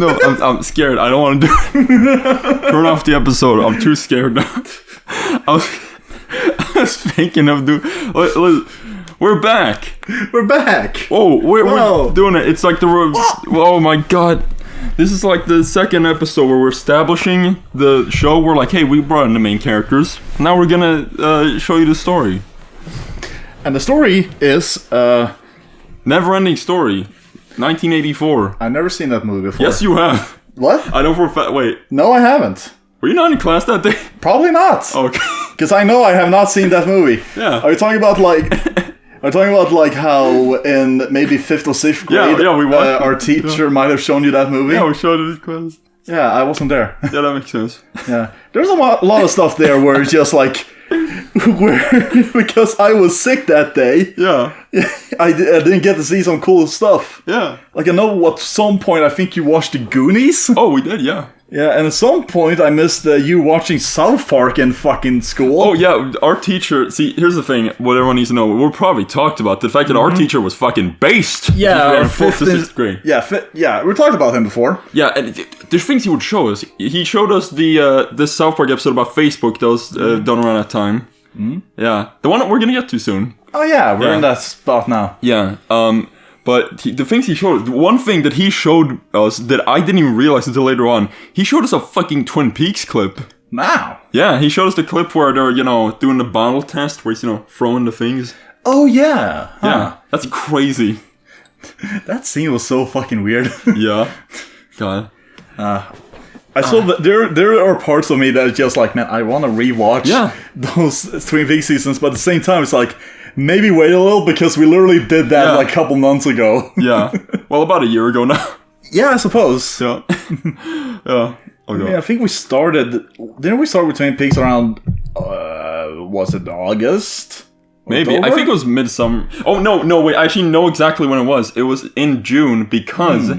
No, I'm scared. I don't want to do it. Turn off the episode. I'm too scared now. I was thinking of doing... We're back. We're back. Oh, we're doing it. It's like the... Oh my god. This is like the second episode where we're establishing the show. We're like, hey, we brought in the main characters. Now we're gonna show you the story. And the story is... Never Ending Story. 1984. I've never seen that movie before. Yes, you have. What? I know for a fact. Wait. No, I haven't. Were you not in class that day? Probably not. Okay. Because I know I have not seen that movie. Yeah. Are you talking about like... Are you talking about like how in maybe 5th or 6th grade we watched our teacher might have shown you that movie? Yeah, we showed it in class. Yeah, I wasn't there. Yeah, that makes sense. Yeah. There's a lot of stuff there where it's just like... because I was sick that day. Yeah. I didn't get to see some cool stuff. Yeah. Like, I know at some point I think you watched The Goonies. Oh, we did, yeah. Yeah, and at some point I missed you watching South Park in fucking school. Oh, yeah, our teacher... See, here's the thing, what everyone needs to know. We probably talked about the fact that our teacher was fucking based. Yeah, in 4th to 6th grade. Yeah, we talked about him before. Yeah, and there's things he would show us. He showed us the South Park episode about Facebook that was done around that time. Mm-hmm. Yeah, the one that we're gonna get to soon. Oh yeah, we're in that spot now. Yeah, but the things he showed, one thing that he showed us that I didn't even realize until later on, he showed us a fucking Twin Peaks clip. Wow. Yeah, he showed us the clip where they're, doing the bottle test, where he's, throwing the things. Oh yeah. Huh. Yeah, that's crazy. That scene was so fucking weird. Yeah. God. I saw that there are parts of me that is just like, man, I want to rewatch those Twin Peaks seasons, but at the same time, it's like, maybe wait a little because we literally did that like a couple months ago. Yeah. Well, about a year ago now. Yeah, I suppose. Yeah. Yeah. Oh, God. I think we started... Didn't we start with Twin Peaks around... was it August? Maybe. October? I think it was midsummer. Oh, no, wait. I actually know exactly when it was. It was in June because...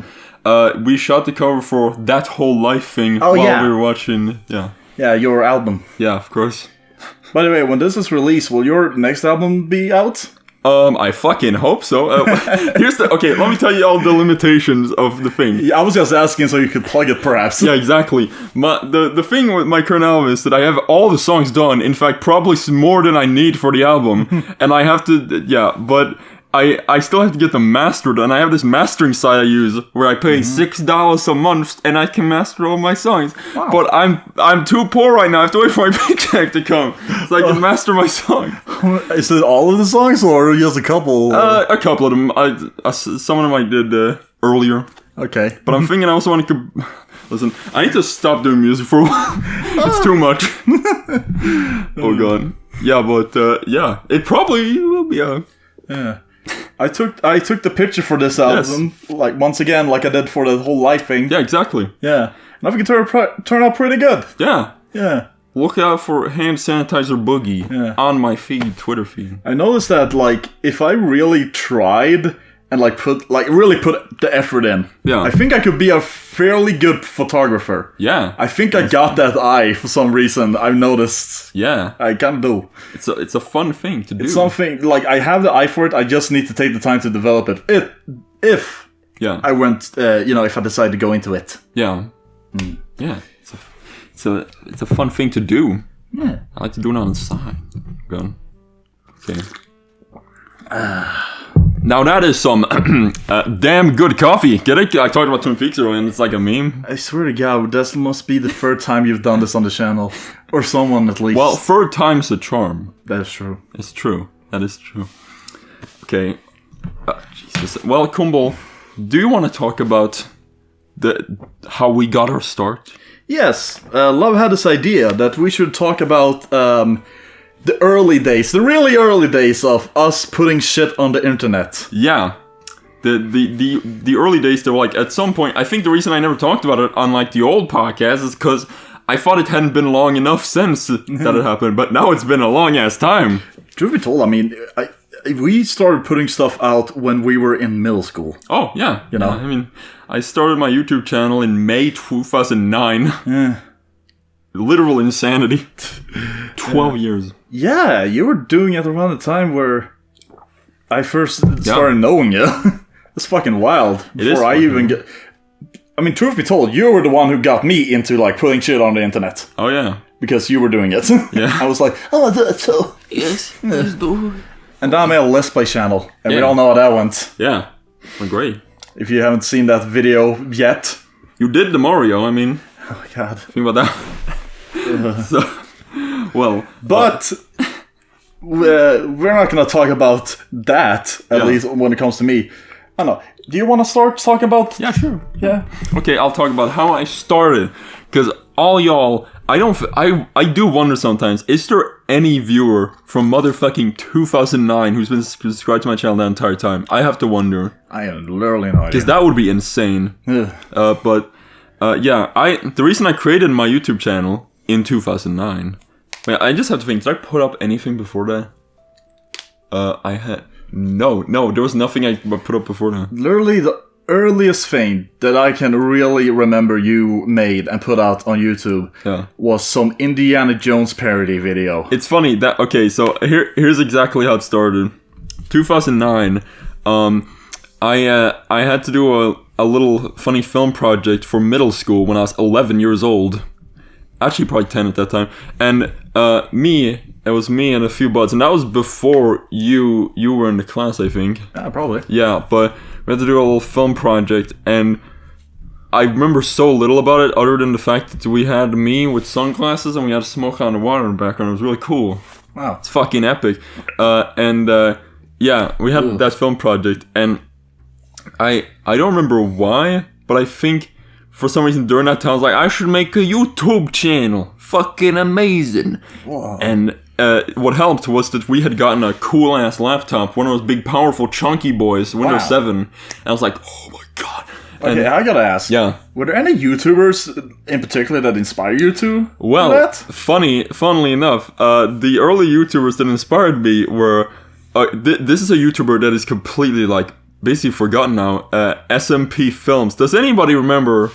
we shot the cover for That Whole Life thing while we were watching... Yeah. Yeah, your album. Yeah, of course. By the way, when this is released, will your next album be out? I fucking hope so. Okay, let me tell you all the limitations of the thing. Yeah, I was just asking so you could plug it, perhaps. Yeah, exactly. The thing with my current album is that I have all the songs done. In fact, probably more than I need for the album. And I have to... but... I still have to get them mastered, and I have this mastering site I use where I pay $6 a month and I can master all my songs. Wow. But I'm too poor right now. I have to wait for my paycheck to come so I can master my song. Is it all of the songs or just a couple? A couple of them. Some of them I did earlier. Okay. But I'm thinking I also want to... Listen, I need to stop doing music for a while. It's too much. Oh god. Yeah, but it probably will be out. Yeah. I took the picture for this album, like once again, like I did for the whole life thing. Yeah, exactly. Yeah, and I think it turned out pretty good. Yeah. Yeah. Look out for hand sanitizer boogie on my Twitter feed. I noticed that, like, if I really tried and really put the effort in, I think I could be a fairly good photographer. Yeah. I think I got that eye for some reason. I've noticed. Yeah. I kind of do. It's a fun thing to do. It's something, like, I have the eye for it, I just need to take the time to develop it. If I went, if I decide to go into it. Yeah. Yeah. It's a fun thing to do. Yeah. I like to do it on the side. Go. Okay. Now that is some damn good coffee. Get it? I talked about Twin Peaks earlier and it's like a meme. I swear to God, this must be the third time you've done this on the channel. Or someone at least. Well, third time's a charm. That is true. It's true. That is true. Okay. Jesus. Well, Kumbel, do you want to talk about how we got our start? Yes. Love had this idea that we should talk about... the early days, the really early days of us putting shit on the internet. Yeah. The early days, they were like, at some point, I think the reason I never talked about it on like the old podcast is because I thought it hadn't been long enough since that it happened, but now it's been a long ass time. Truth be told, I mean, we started putting stuff out when we were in middle school. Oh, yeah. You know? Yeah, I mean, I started my YouTube channel in May 2009. Yeah. Literal insanity. 12 years. Yeah, you were doing it around the time where I first started knowing you. It's fucking wild. Before I even get... I mean, truth be told, you were the one who got me into, like, putting shit on the internet. Oh, yeah. Because you were doing it. Yeah. I was like, oh, that's so. Yes, let's do. And then I made a Let's Play channel. And we all know how that went. Yeah. Well, great. If you haven't seen that video yet. You did the Mario, I mean. Oh, my God. Think about that. So, well. But we're not going to talk about that, at least when it comes to me. I don't know. Do you want to start talking about... Yeah, sure. Yeah. Okay, I'll talk about how I started. Because all y'all... I do wonder sometimes, is there any viewer from motherfucking 2009 who's been subscribed to my channel that entire time? I have to wonder. I have literally no idea. Because that would be insane. The reason I created my YouTube channel in 2009... I just have to think, did I put up anything before that? I had... No, there was nothing I put up before that. Literally the earliest thing that I can really remember you made and put out on YouTube was some Indiana Jones parody video. It's funny that, okay, so here's exactly how it started. 2009, I had to do a little funny film project for middle school when I was 11 years old. Actually, probably 10 at that time. And it was me and a few buds, and that was before you were in the class, I think. Yeah, probably. Yeah, but we had to do a little film project, and I remember so little about it, other than the fact that we had me with sunglasses and we had smoke on the water in the background. It was really cool. Wow. It's fucking epic. We had that film project, and I don't remember why, but I think for some reason during that time I was like, I should make a YouTube channel. Fucking amazing. Whoa. And what helped was that we had gotten a cool ass laptop, one of those big powerful chunky boys, Windows 7. And I was like, oh my god. Okay, I gotta ask. Yeah. Were there any YouTubers in particular that inspire you to Well, do that? funnily enough, the early YouTubers that inspired me were... this is a YouTuber that is completely, like, basically forgotten now. SMP Films. Does anybody remember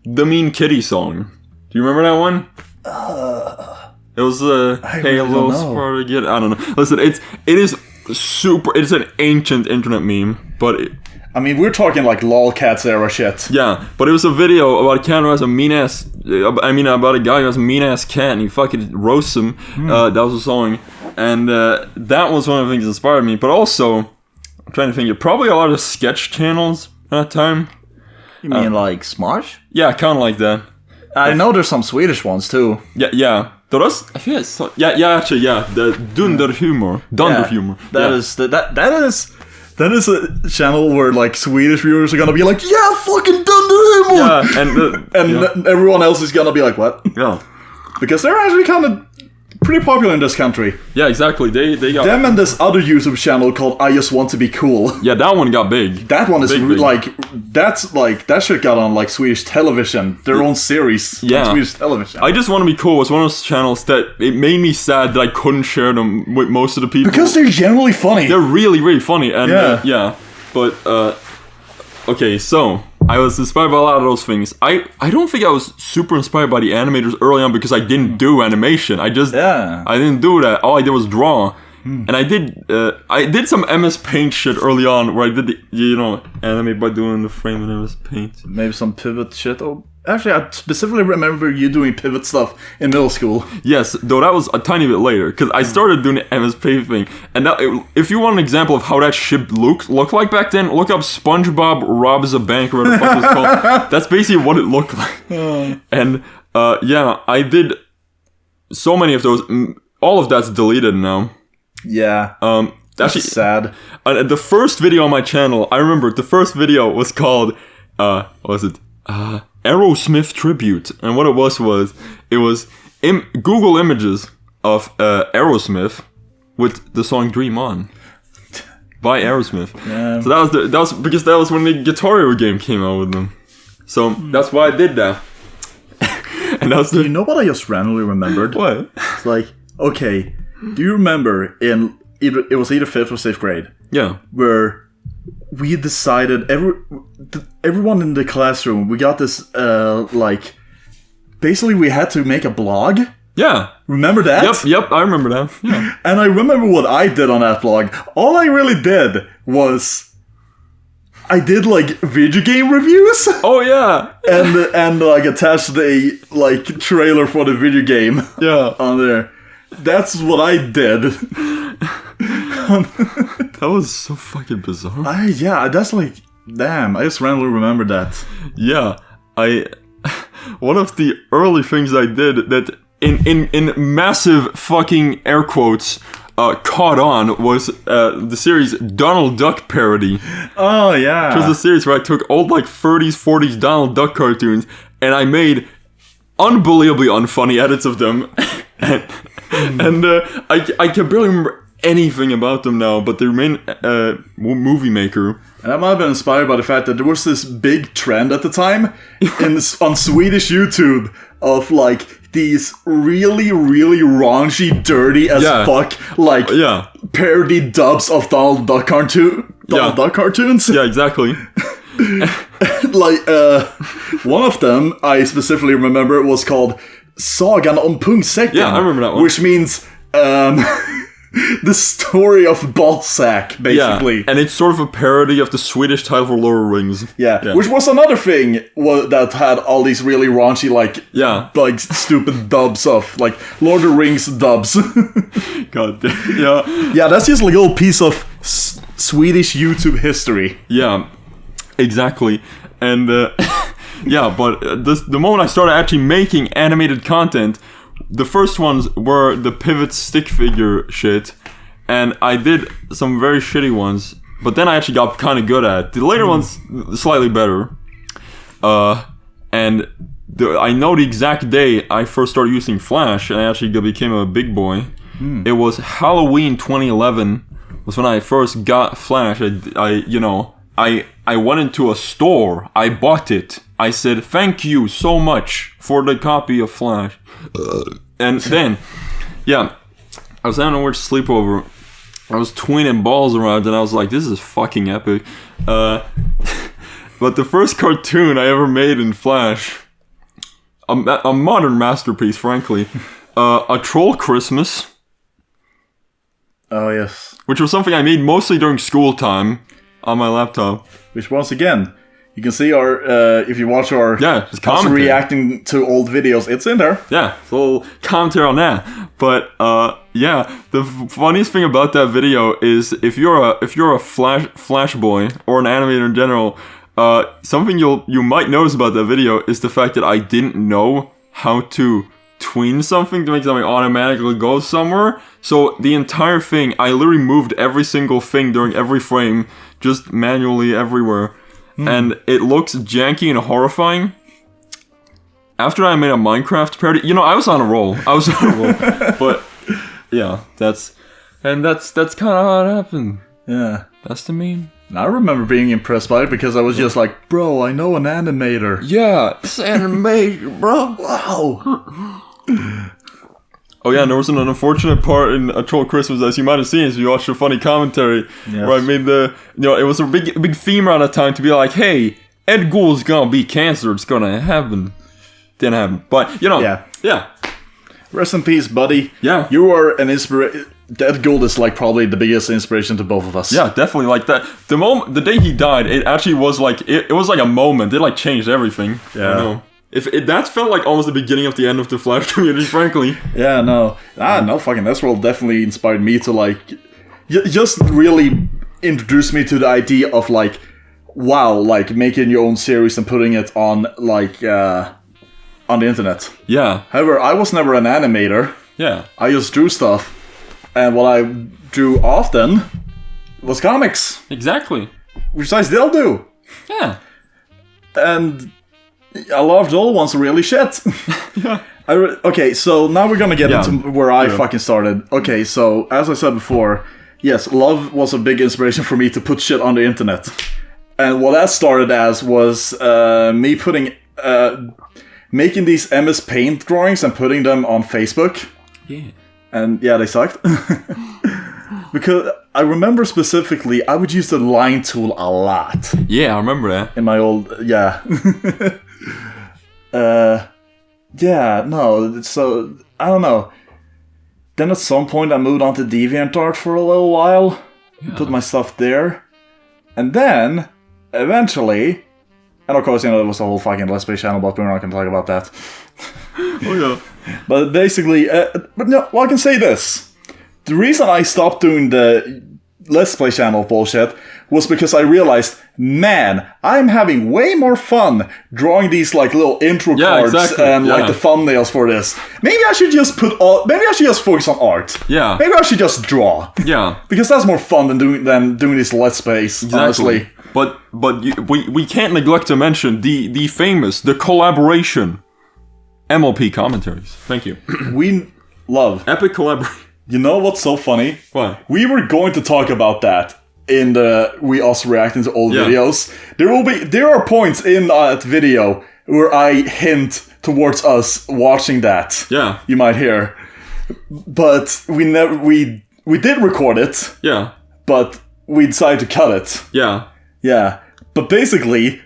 the Mean Kitty song? Do you remember that one? It was hey, really little don't know. Sparta. I don't know. Listen, it is super... It's an ancient internet meme, but... I mean, we're talking like lolcats era shit. Yeah, but it was a video about a cat who has a mean ass... about a guy who has a mean ass cat and he fucking roasts him. That was a song. And that was one of the things that inspired me. But also, I'm trying to think, probably a lot of sketch channels at that time. You mean like Smosh? Yeah, kind of like that. I know there's some Swedish ones too. Yeah. I think it's... Actually, the Dunderhumor. Dunderhumor. That is a channel where like Swedish viewers are gonna be like, yeah, fucking Dunderhumor! Yeah, and everyone else is gonna be like, what? Yeah. Because they're actually kind of pretty popular in this country. Yeah, exactly. They got... Them and this other YouTube channel called I Just Want to Be Cool. Yeah, that one got big. That one is Big. that shit got on like Swedish television, their own series on Swedish television. I Just Want to Be Cool was one of those channels that it made me sad that I couldn't share them with most of the people. Because they're generally funny. They're really, really funny. And Yeah. But, okay, so... I was inspired by a lot of those things. I don't think I was super inspired by the animators early on because I didn't do animation. I didn't do that. All I did was draw. And I did some MS Paint shit early on where I did the, animate by doing the frame in MS Paint. Maybe some pivot shit. Oh, actually, I specifically remember you doing pivot stuff in middle school. Yes, though that was a tiny bit later because I started doing the MS Paint thing. And if you want an example of how that shit looked like back then, look up SpongeBob Robs a Bank or whatever the fuck it's called. That's basically what it looked like. And I did so many of those. All of that's deleted now. Yeah. That's Actually, sad. The first video on my channel, I remember the first video was called, what was it? Aerosmith Tribute. And what it was Google images of Aerosmith with the song Dream On by Aerosmith. Yeah. So that was because that was when the Guitar Hero game came out with them. So that's why I did that. And that was You know what I just randomly remembered? What? It's like, okay, do you remember it was either 5th or 6th grade? Yeah. Where we decided everyone in the classroom, we got this basically we had to make a blog. Yeah. Remember that? Yep, I remember that. Yeah. And I remember what I did on that blog. All I really did was I did like video game reviews. Oh yeah. and like attached the like trailer for the video game. Yeah. On there. That's what I did. That was so fucking bizarre. Yeah, that's like, damn, I just randomly remembered that. Yeah, one of the early things I did that in massive fucking air quotes caught on was the series Donald Duck parody. Oh yeah. It was a series where I took old like 30s, 40s Donald Duck cartoons and I made unbelievably unfunny edits of them. and I can barely remember anything about them now, but they remain movie maker. And that might have been inspired by the fact that there was this big trend at the time on Swedish YouTube of like these really, really raunchy, dirty as fuck like parody dubs of Donald Duck cartoons. Yeah, exactly. Like one of them I specifically remember was called Sagan om Pungsäcken. Yeah, I remember that one. Which means the story of Ballsack, basically. Yeah, and it's sort of a parody of the Swedish title for Lord of the Rings. Yeah, which was another thing that had all these really raunchy, like stupid dubs of, like, Lord of the Rings dubs. God damn, yeah. Yeah, that's just like a little piece of Swedish YouTube history. Yeah, exactly. And, yeah, but the moment I started actually making animated content, the first ones were the pivot stick figure shit, and I did some very shitty ones, but then I actually got kind of good at it. The later ones, slightly better. And I know the exact day I first started using Flash, and I actually became a big boy. It was Halloween 2011, was when I first got Flash. I went into a store, I bought it, I said, thank you so much for the copy of Flash. And then, I was having a weird sleepover. I was tweening balls around and I was like, this is fucking epic. But the first cartoon I ever made in Flash, a modern masterpiece, frankly, a Troll Christmas. Oh, yes. Which was something I made mostly during school time on my laptop. Which, once again, you can see our, if you watch our us reacting to old videos, it's in there. Yeah, it's a little commentary on that. But, the funniest thing about that video is if you're a Flash boy, or an animator in general, something you might notice about that video is the fact that I didn't know how to tween something to make something automatically go somewhere. So the entire thing, I literally moved every single thing during every frame, just manually everywhere. And it looks janky and horrifying. After I made a Minecraft parody, I was on a roll. But yeah, that's kind of how it happened. Yeah, that's the meme. I remember being impressed by it because I was just like, bro, I know an animator. Yeah, it's animation, bro. Wow. Oh yeah, and there was an unfortunate part in A Troll Christmas, as you might have seen, as you watched the funny commentary, where I made it was a big theme around that time to be like, hey, Ed Gould's gonna be cancer, it's gonna happen. Didn't happen, but, Yeah. Rest in peace, buddy. Yeah. You are an inspiration. Ed Gould is, like, probably the biggest inspiration to both of us. Yeah, definitely, like, that. The day he died, it actually was, like, it was like a moment. It, like, changed everything. Yeah. That felt like almost the beginning of the end of the Flash community, frankly. Yeah, no. No, fucking Westworld definitely inspired me to, like, just really introduce me to the idea of, like, wow, like, making your own series and putting it on, like, on the internet. Yeah. However, I was never an animator. Yeah. I just drew stuff. And what I drew often was comics. Exactly. Which I still do. Yeah. And a lot of the old ones are really shit. Yeah. Okay, so now we're gonna get into where I fucking started. Okay, so as I said before, yes, love was a big inspiration for me to put shit on the internet. And what that started as was me putting, making these MS Paint drawings and putting them on Facebook. Yeah. And yeah, they sucked. Because I remember specifically, I would use the line tool a lot. Yeah, I remember that. In my old, so, I don't know. Then at some point I moved on to DeviantArt for a little while. Yeah. Put my stuff there. And then, eventually, and of course, you know, there was the whole fucking Let's Play channel, but we're not going to talk about that. Oh yeah. But basically, but no, well, I can say this. The reason I stopped doing the Let's Play channel bullshit was because I realized, man, I'm having way more fun drawing these like little intro cards and like the thumbnails for this. Maybe I should just maybe I should just focus on art. Yeah. Maybe I should just draw. Yeah. Because that's more fun than doing these Let's Plays, honestly. But we can't neglect to mention the famous, the collaboration MLP commentaries. Thank you. We love epic collaboration. You know what's so funny? What? We were going to talk about that in the we also reacting to old videos. There are points in that video where I hint towards us watching that. Yeah. You might hear. But we did record it. Yeah. But we decided to cut it. Yeah. Yeah. But basically,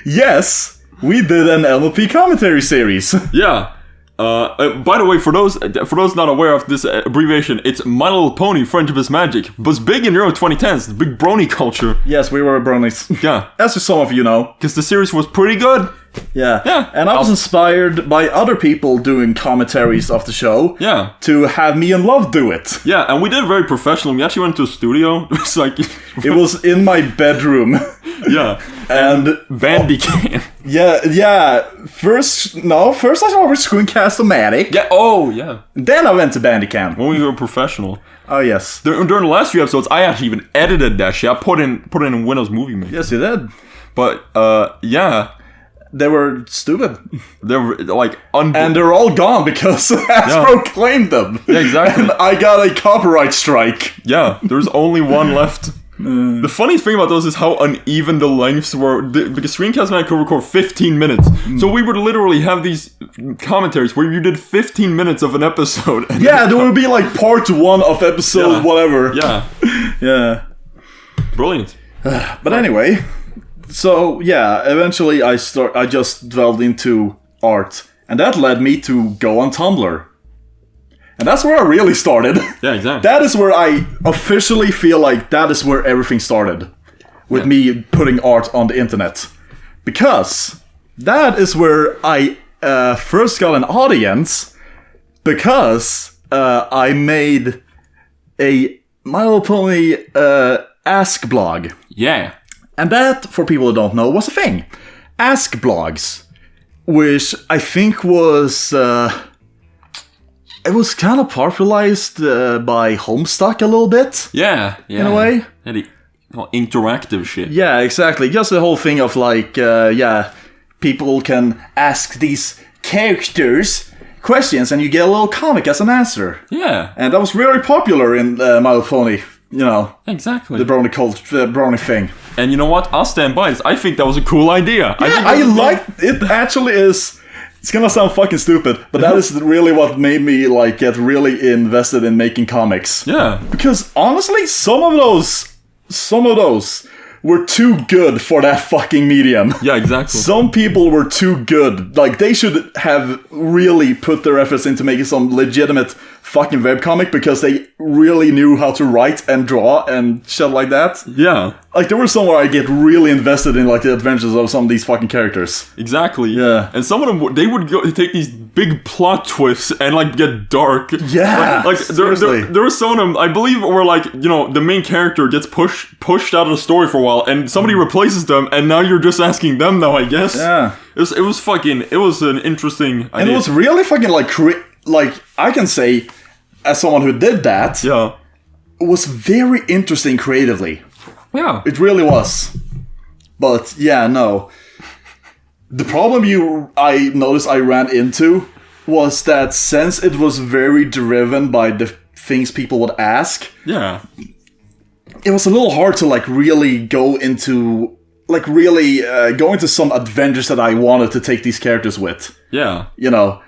yes, we did an LP commentary series. Yeah. By the way, for those not aware of this abbreviation, it's My Little Pony: Friendship is Magic. It was big in the early 2010s, the big brony culture. Yes, we were bronies. Yeah. As some of you know. Because the series was pretty good. Yeah. Yeah. And I was inspired by other people doing commentaries of the show. Yeah. To have me and Love do it. Yeah, and we did it very professional. We actually went to a studio. It was like... It was in my bedroom. Yeah. And Bandicam. Yeah. First I started with Screencast-O-Matic. Yeah. Oh, yeah. Then I went to Bandicam. When we were professional. Oh yes. During the last few episodes, I actually even edited that shit. I put it in Windows Movie Maker. Yes, you did. But yeah. They were stupid. They were like and they're all gone because Hasbro claimed them. Yeah, exactly. And I got a copyright strike. Yeah, there's only one left. The funny thing about those is how uneven the lengths were. Because Screencast-O-Matic could record 15 minutes. So we would literally have these commentaries where you did 15 minutes of an episode. And yeah, there would be like part 1 of episode whatever. Yeah. Yeah. Brilliant. But anyway, so yeah, eventually I just delved into art. And that led me to go on Tumblr. And that's where I really started. Yeah, exactly. That is where I officially feel like that is where everything started. With me putting art on the internet. Because that is where I first got an audience. Because I made a My Little Pony Ask blog. Yeah. And that, for people who don't know, was a thing. Ask blogs. Which I think was... It was kind of popularized by Homestuck a little bit. Yeah. In a way. Yeah, the interactive shit. Yeah, exactly. Just the whole thing of like, people can ask these characters questions and you get a little comic as an answer. Yeah. And that was very popular in My Little Pony, you know. Exactly. The brony thing. And you know what? I'll stand by this. I think that was a cool idea. Yeah, I like it. Actually is... It's gonna sound fucking stupid, but that is really what made me like get really invested in making comics. Yeah. Because honestly, some of those were too good for that fucking medium. Yeah, exactly. Some people were too good. Like, they should have really put their efforts into making some legitimate fucking webcomic because they really knew how to write and draw and shit like that. Yeah. Like, there were some where I get really invested in, like, the adventures of some of these fucking characters. Exactly. Yeah. And some of them, they would take these big plot twists and, like, get dark. Yeah. Like there were some of them, I believe, where, like, you know, the main character gets pushed out of the story for a while and somebody replaces them and now you're just asking them now, I guess. Yeah. It was an interesting idea. And it was really fucking, like, I can say, as someone who did that, yeah, it was very interesting creatively. Yeah. It really was. But, yeah, no. The problem I noticed I ran into was that since it was very driven by the things people would ask, yeah, it was a little hard to, like, really go into... Like, really go into some adventures that I wanted to take these characters with. Yeah. You know?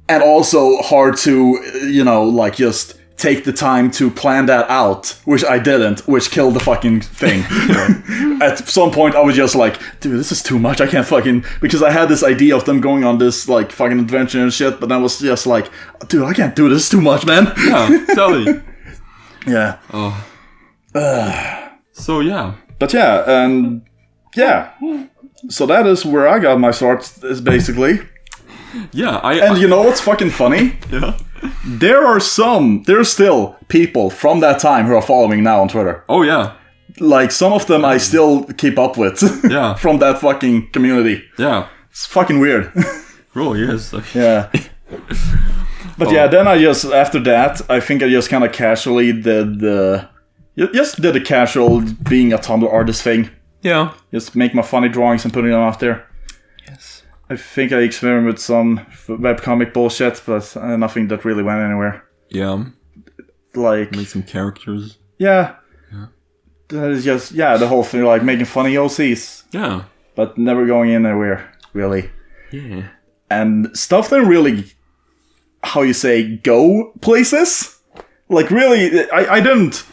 And also hard to, you know, like, just take the time to plan that out, which I didn't, which killed the fucking thing. At some point, I was just like, dude, this is too much. I can't fucking... Because I had this idea of them going on this, like, fucking adventure and shit, but I was just like, dude, I can't do this. It's too much, man. Yeah, totally. Yeah. Oh. So, yeah. But yeah, and yeah. So that is where I got my start, is basically. Yeah, And you know what's fucking funny? Yeah. There's still people from that time who are following now on Twitter. Oh, yeah. Like, some of them I still keep up with. Yeah. From that fucking community. Yeah. It's fucking weird. Really is. Yeah. But yeah, then after that, I think I just kind of casually did the casual being a Tumblr artist thing. Yeah. Just make my funny drawings and putting them out there. Yes. I think I experimented with some webcomic bullshit, but nothing that really went anywhere. Yeah. Like... Make some characters. Yeah. That is just... Yeah, the whole thing, like, making funny OCs. Yeah. But never going anywhere, really. Yeah. And stuff didn't really... How you say, go places? Like, really, I didn't...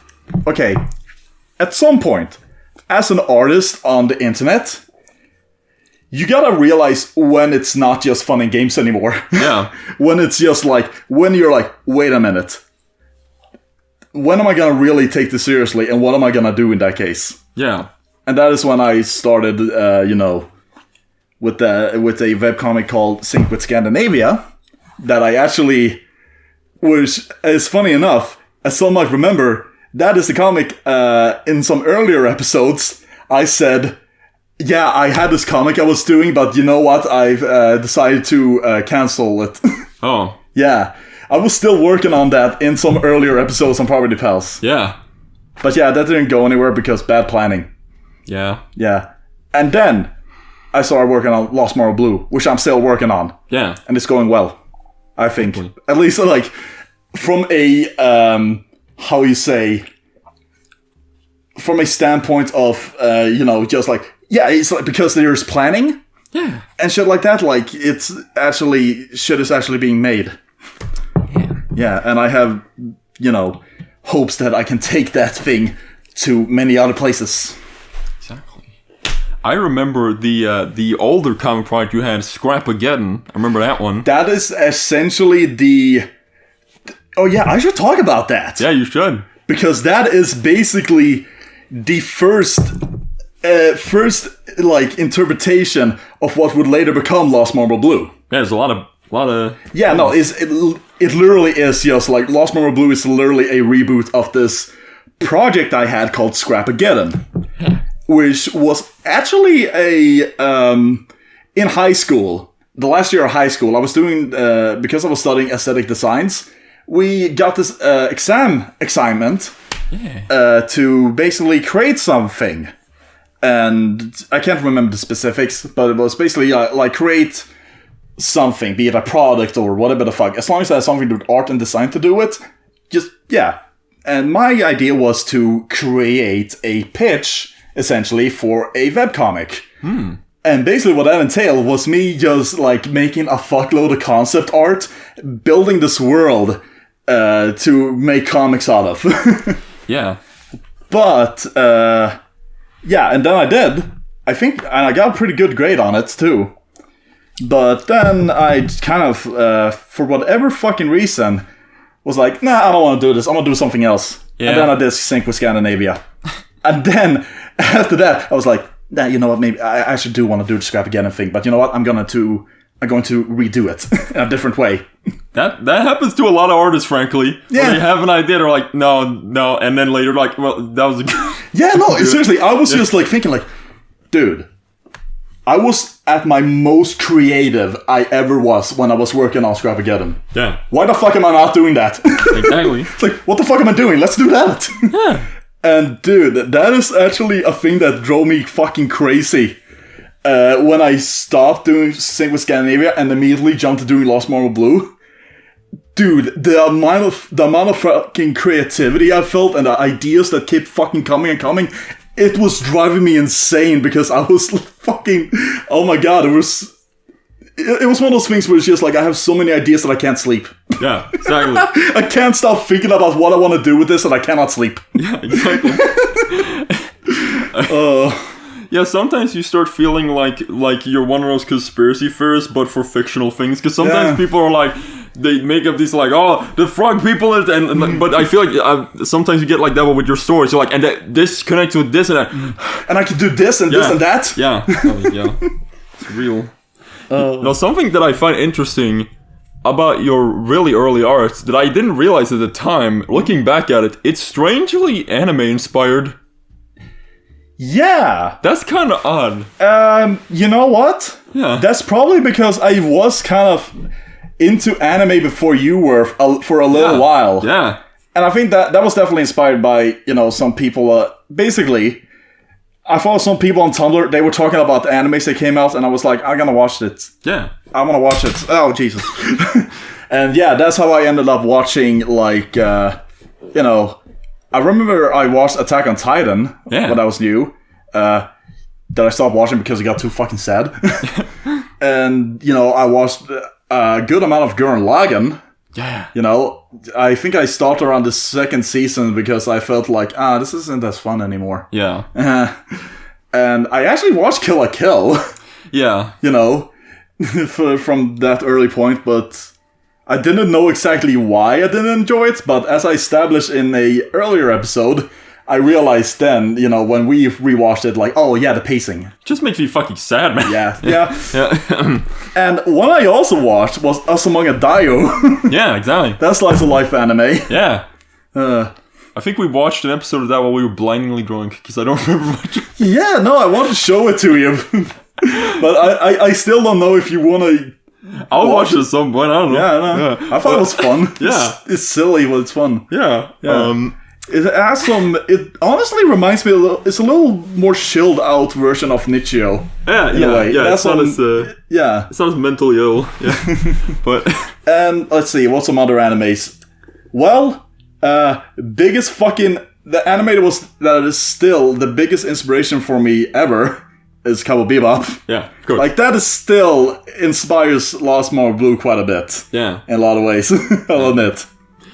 Okay, at some point, as an artist on the internet, you gotta realize when it's not just fun and games anymore. Yeah. When it's just like, when you're like, wait a minute. When am I gonna really take this seriously, and what am I gonna do in that case? Yeah. And that is when I started, with a webcomic called Sync with Scandinavia, that I actually, which is funny enough, as some might remember, that is the comic, in some earlier episodes, I said, yeah, I had this comic I was doing, but you know what, I've decided to cancel it. Oh. Yeah, I was still working on that in some earlier episodes on Poverty Pals. Yeah. But yeah, that didn't go anywhere because bad planning. Yeah. Yeah. And then I started working on Lost Moral Blue, which I'm still working on. Yeah. And it's going well, I think. At least, like, from a, how you say, from a standpoint of, just like, yeah, it's like, because there's planning. Yeah. And shit like that, like, it's actually, shit is actually being made. Yeah. Yeah, and I have, hopes that I can take that thing to many other places. Exactly. I remember the older comic project you had, Scrapageddon. I remember that one. That is essentially oh yeah, I should talk about that. Yeah, you should. Because that is basically the first like interpretation of what would later become Lost Marble Blue. Yeah, there's a lot of. Yeah, no, it literally is just like Lost Marble Blue is literally a reboot of this project I had called Scrapageddon, which was actually in high school. The last year of high school, I was doing because I was studying aesthetic designs. We got this assignment to basically create something. And I can't remember the specifics, but it was basically like create something, be it a product or whatever the fuck. As long as it has something with art and design to do with, just, yeah. And my idea was to create a pitch, essentially, for a webcomic. And basically what that entailed was me just, like, making a fuckload of concept art, building this world to make comics out of. Yeah. But, yeah, and then I did. I think, and I got a pretty good grade on it, too. But then I kind of, for whatever fucking reason, was like, nah, I don't want to do this. I'm going to do something else. Yeah. And then I did Sync with Scandinavia. And then, after that, I was like, nah, you know what, maybe I actually do want to do the Scrapageddon thing. But you know what, I'm going to redo it in a different way. That happens to a lot of artists, frankly. Yeah. When they have an idea, they're like, no, and then later, like, well, that was a good... Yeah, no, seriously, I was just, like, thinking, like, dude, I was at my most creative I ever was when I was working on Scrapageddon. Yeah. Why the fuck am I not doing that? Exactly. It's like, what the fuck am I doing? Let's do that. Yeah. And, dude, that is actually a thing that drove me fucking crazy. When I stopped doing Sync with Scandinavia and immediately jumped to doing Lost Marble Blue. Dude, the amount of fucking creativity I felt and the ideas that kept fucking coming and coming, it was driving me insane because I was fucking, oh my god, it was one of those things where it's just like, I have so many ideas that I can't sleep. Yeah, exactly. I can't stop thinking about what I want to do with this and I cannot sleep. Yeah, exactly. Yeah, sometimes you start feeling like you're one of those conspiracy theorists, but for fictional things. Because sometimes people are like, they make up these like, oh, the frog people, and but I feel like sometimes you get like that with your stories. You're like, and this connects with this and that, and I can do this and this and that. Yeah, yeah, it's real. Now, something that I find interesting about your really early art that I didn't realize at the time, looking back at it, it's strangely anime inspired. Yeah, that's kind of odd. You know what? Yeah, that's probably because I was kind of into anime before you were for a little while. Yeah, and I think that was definitely inspired by some people. Basically, I follow some people on Tumblr. They were talking about the animes that came out, and I was like, I'm gonna watch it. Yeah, I want to watch it. Oh Jesus! And yeah, that's how I ended up watching. Like, I remember I watched Attack on Titan when I was new. That I stopped watching because it got too fucking sad. And, I watched a good amount of Gurren Lagann. Yeah. I think I stopped around the second season because I felt like, this isn't as fun anymore. Yeah. And I actually watched Kill la Kill. Yeah. From that early point, but I didn't know exactly why I didn't enjoy it, but as I established in a earlier episode, I realized then, when we rewatched it, like, oh yeah, the pacing. Just makes me fucking sad, man. Yeah. And one I also watched was Us Among a Dio. Yeah, exactly. That slice of life anime. Yeah. I think we watched an episode of that while we were blindingly drunk, because I don't remember much. Yeah, no, I want to show it to you. But I still don't know if you want to... I'll watch it at some point. I don't know. Yeah. I thought it was fun. Yeah. It's silly, but it's fun. Yeah. It has some... It honestly reminds me a little... It's a little more chilled out version of Nichio. Yeah, in a way. Yeah. That's it's not as... It's not as mentally ill. Yeah. But... And let's see, what's some other animes? Well, biggest fucking... The anime that is still the biggest inspiration for me ever is Cowboy Bebop. Yeah, of course. Like, that is still inspires Lost More Blue quite a bit. Yeah. In a lot of ways. I'll admit.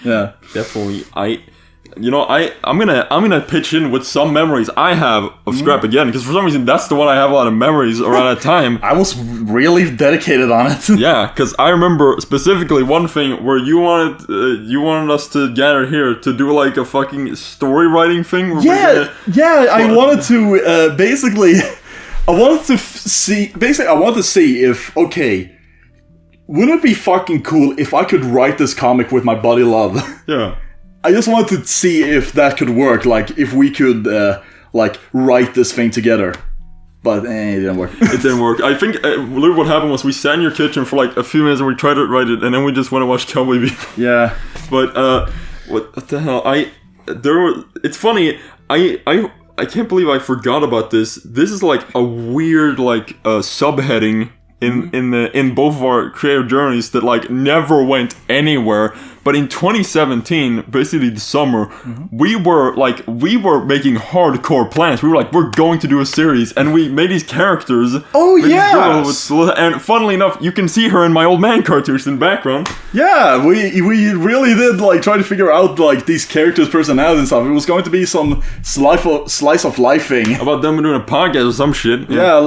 Yeah. Definitely. I'm gonna pitch in with some memories I have of Scrap again, because for some reason that's the one I have a lot of memories around that time. I was really dedicated on it. Yeah, because I remember specifically one thing where you wanted us to gather here to do like a fucking story writing thing. I wanted to basically. I wanted to see if, okay, wouldn't it be fucking cool if I could write this comic with my buddy Love? Yeah. I just wanted to see if that could work, like, if we could, write this thing together. But, it didn't work. It didn't work. I think literally what happened was we sat in your kitchen for like a few minutes and we tried to write it, and then we just went and watched Cowboy Bebop. Yeah. But, what the hell? It's funny, I can't believe I forgot about this. This is like a weird subheading in both of our creative journeys that like never went anywhere. But in 2017, basically the summer, we were making hardcore plans. We were like, we're going to do a series, and we made these characters. Oh yeah! And funnily enough, you can see her in my old man cartoons in the background. Yeah, we really did try to figure out these characters' personalities and stuff. It was going to be some slice of life thing about them doing a podcast or some shit. Yeah,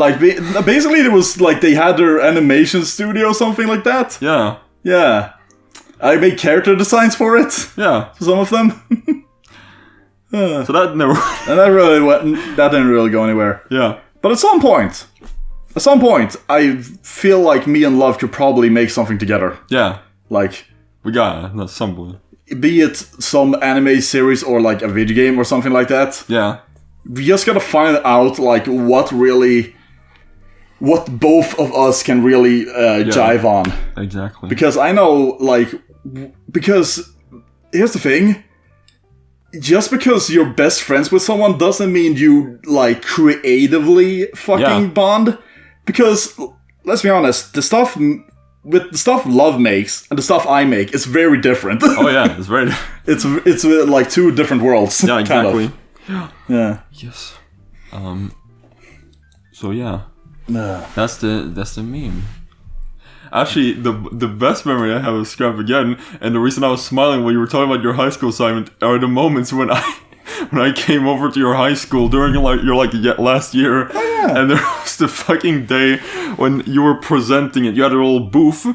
basically it was like they had their animation studio or something like that. Yeah. Yeah. I made character designs for it. Yeah, for some of them. So that never. And that didn't really go anywhere. Yeah. But at some point, I feel like me and Love could probably make something together. Yeah. Like we got it at some point. Be it some anime series or like a video game or something like that. Yeah. We just gotta find out what both of us can really jive on. Exactly. Because I know, because here's the thing. Just because you're best friends with someone doesn't mean you, creatively fucking bond. Because, let's be honest, the stuff Love makes and the stuff I make is very different. Oh yeah, it's very different. It's like two different worlds. Yeah, exactly. Kind of. Yeah. Yes. So yeah. That's the meme. Actually, the best memory I have of Scrap again, and the reason I was smiling when you were talking about your high school assignment, are the moments when I came over to your high school during your last year, and there was the fucking day when you were presenting it. You had a little booth,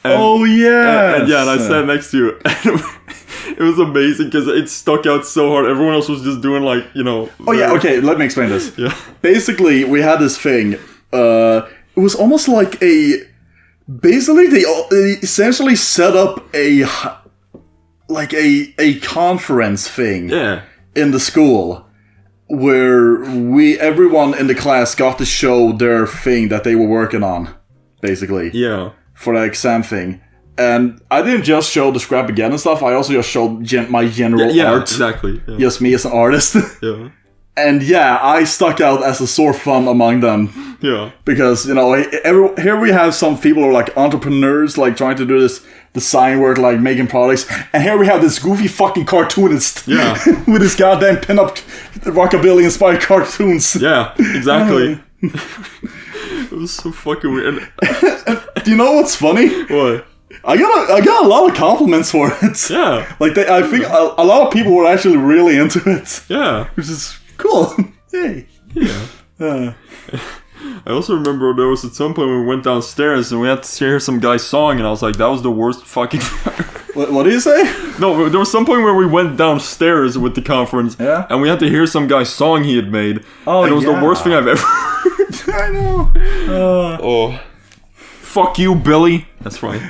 Oh yeah. And I sat next to you. It was amazing because it stuck out so hard. Everyone else was just doing like, Oh yeah, okay, let me explain this. Yeah. Basically, we had this thing. It was almost like basically they essentially set up a conference thing. Yeah. In the school where everyone in the class got to show their thing that they were working on, basically. Yeah. For the exam thing. And I didn't just show the scrap again and stuff, I also just showed my general art. Exactly. Yeah. Just me as an artist. Yeah. And yeah, I stuck out as a sore thumb among them. Yeah. Because, here we have some people who are like entrepreneurs, like trying to do this design work, like making products. And here we have this goofy fucking cartoonist. Yeah. With his goddamn pin-up rockabilly inspired cartoons. Yeah, exactly. It was so fucking weird. Do you know what's funny? What? I got a lot of compliments for it. Yeah. Like I think a lot of people were actually really into it. Yeah. Which is cool. Yay. Yeah. I also remember there was at some point when we went downstairs and we had to hear some guy's song, and I was like, that was the worst fucking. What do you say? No, there was some point where we went downstairs with the conference, and we had to hear some guy's song he had made, and it was the worst thing I've ever heard. I know. Oh. Fuck you, Billy. That's right.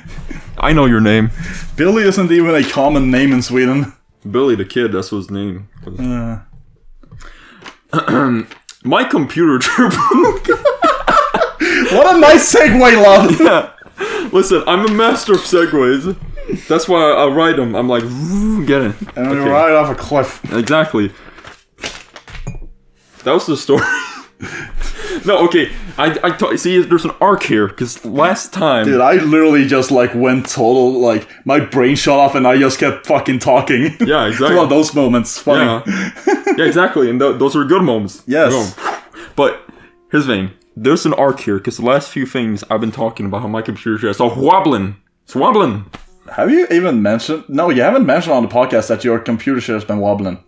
I know your name. Billy isn't even a common name in Sweden. Billy the Kid, that's his name. My computer trip. What a nice segue, love. Yeah. Listen, I'm a master of segues. That's why I write them. I'm like, get it. And then you ride off a cliff. Exactly. That was the story. No, okay. See, there's an arc here because last time, dude, I literally just like went total, like my brain shut off and I just kept fucking talking. Yeah, exactly. It's one of those moments. Funny. Yeah, exactly. And those are good moments. Yes. But here's the thing. There's an arc here because the last few things I've been talking about how my computer is all wobbling. It's wobbling. Have you even mentioned? No, you haven't mentioned on the podcast that your computer share has been wobbling.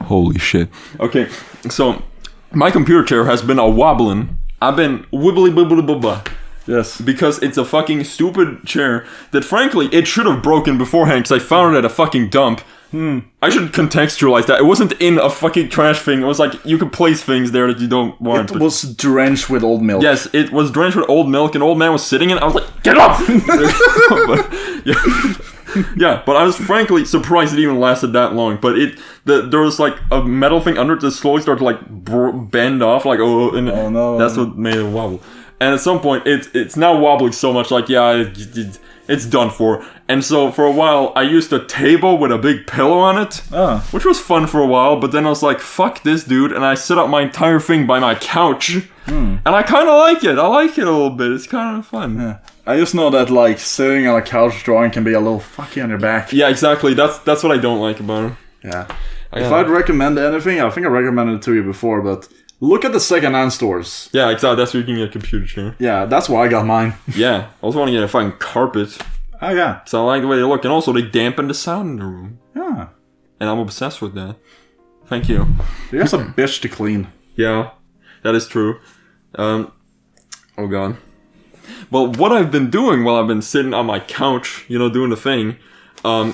Holy shit. Okay, so my computer chair has been a wobbling. I've been wibbly. Yes. Because it's a fucking stupid chair that, frankly, it should have broken beforehand because I found it at a fucking dump. I should contextualize that. It wasn't in a fucking trash thing. It was like, you could place things there that you don't want. It was drenched with old milk. Yes, it was drenched with old milk. An old man was sitting in it. I was like, get up! But I was frankly surprised it even lasted that long. But there was like a metal thing under it that slowly started to like bend off. Like, oh no. That's what made it wobble. And at some point, it's now wobbling so much, like, it's done for. And so, for a while, I used a table with a big pillow on it, which was fun for a while, but then I was like, fuck this, dude, and I set up my entire thing by my couch, and I kind of like it. I like it a little bit. It's kind of fun. Yeah. I just know that, like, sitting on a couch drawing can be a little fucky on your back. Yeah, exactly. That's what I don't like about it. Yeah. If I'd recommend anything, I think I recommended it to you before, but look at the second-hand stores. Yeah, exactly. That's where you can get a computer chair. Yeah, that's why I got mine. Yeah. I also want to get a fucking carpet. Oh, yeah. So I like the way they look. And also, they dampen the sound in the room. Yeah. And I'm obsessed with that. Thank you. You're just a bitch to clean. Yeah, that is true. Oh, God. Well, what I've been doing while I've been sitting on my couch, doing the thing,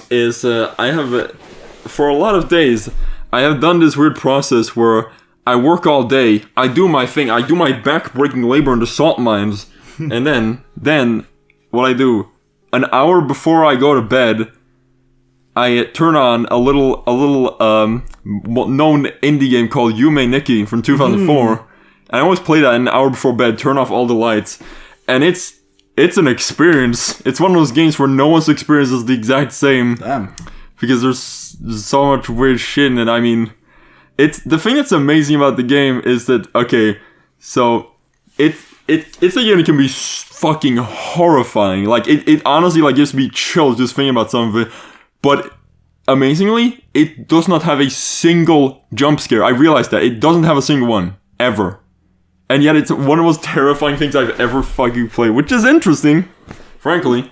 is I have, for a lot of days, I have done this weird process where I work all day, I do my thing, I do my back-breaking labor in the salt mines, and then, what I do, an hour before I go to bed, I turn on a little known indie game called Yume Nikki from 2004, I always play that an hour before bed, turn off all the lights, and it's an experience. It's one of those games where no one's experience is the exact same. Damn. Because there's so much weird shit in it. I mean, it's the thing that's amazing about the game is that, okay, so it's a game that can be fucking horrifying. Like, it honestly, like, gives me chills just thinking about some of it. But amazingly, it does not have a single jump scare. I realized that. It doesn't have a single one. Ever. And yet it's one of the most terrifying things I've ever fucking played, which is interesting, frankly.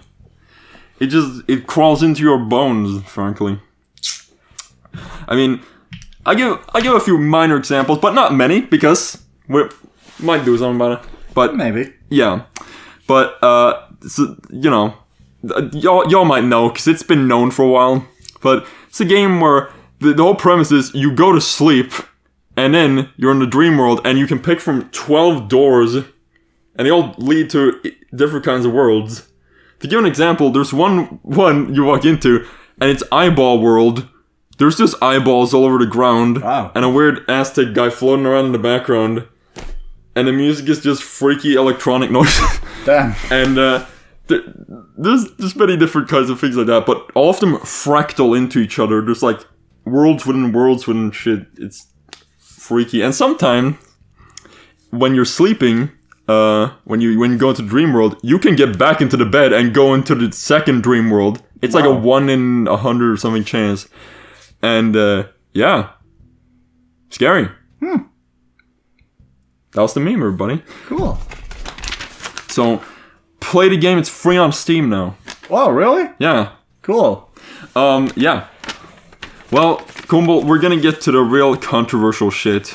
It crawls into your bones, frankly. I mean, I give a few minor examples, but not many, because we might do something about it. But maybe. Yeah. But so, you know, y'all might know because it's been known for a while. But it's a game where the whole premise is you go to sleep, and then you're in the dream world, and you can pick from 12 doors, and they all lead to different kinds of worlds. To give an example, there's one you walk into, and it's eyeball world. There's just eyeballs all over the ground, wow. And a weird Aztec guy floating around in the background, and the music is just freaky electronic noises. Damn. And there's many different kinds of things like that, but all of them fractal into each other. There's like worlds within shit. It's freaky. And sometimes when you're sleeping, when you go into dream world, you can get back into the bed and go into the second dream world. It's like a 1 in 100 or something chance. And yeah, scary. That was the meme, everybody. Cool. So play the game. It's free on Steam now. Wow, really? Yeah. Cool. Yeah. Well, Kumbel, we're gonna get to the real controversial shit.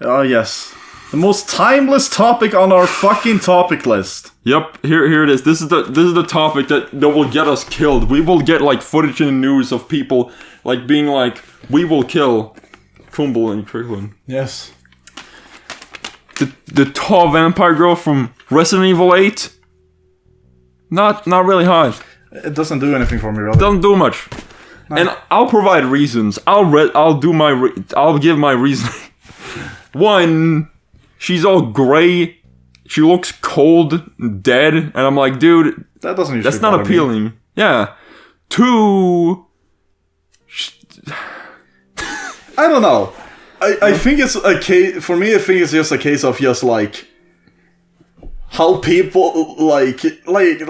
Oh, yes. The most timeless topic on our fucking topic list. Yep, here it is. This is the topic that will get us killed. We will get like footage in the news of people like being like, we will kill Kumbel and Cricklin. Yes. The tall vampire girl from Resident Evil 8. Not really hot. It doesn't do anything for me, really. Doesn't do much. No. And I'll provide reasons. I'll give my reasoning. One, she's all gray. She looks cold, dead, and I'm like, dude, that's not appealing. Me. Yeah. Two, I don't know. I think it's a case for me. I think it's just a case of just like how people like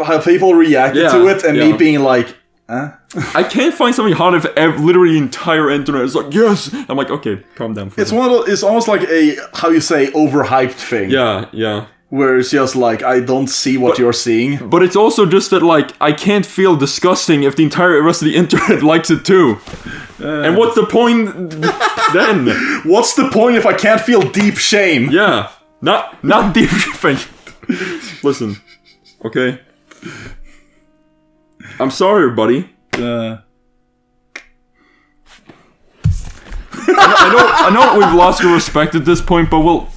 how people reacted to it, and me being like, I can't find something hot if literally the entire internet is like, yes. I'm like, okay, calm down. It's it's almost like a how you say overhyped thing. Yeah. Where it's just like, I don't see what you're seeing. But it's also just that, like, I can't feel disgusting if the entire rest of the internet likes it too. And what's the point then? What's the point if I can't feel deep shame? Yeah. Not deep shame. Listen. Okay? I'm sorry, everybody. I know we've lost your respect at this point, but we'll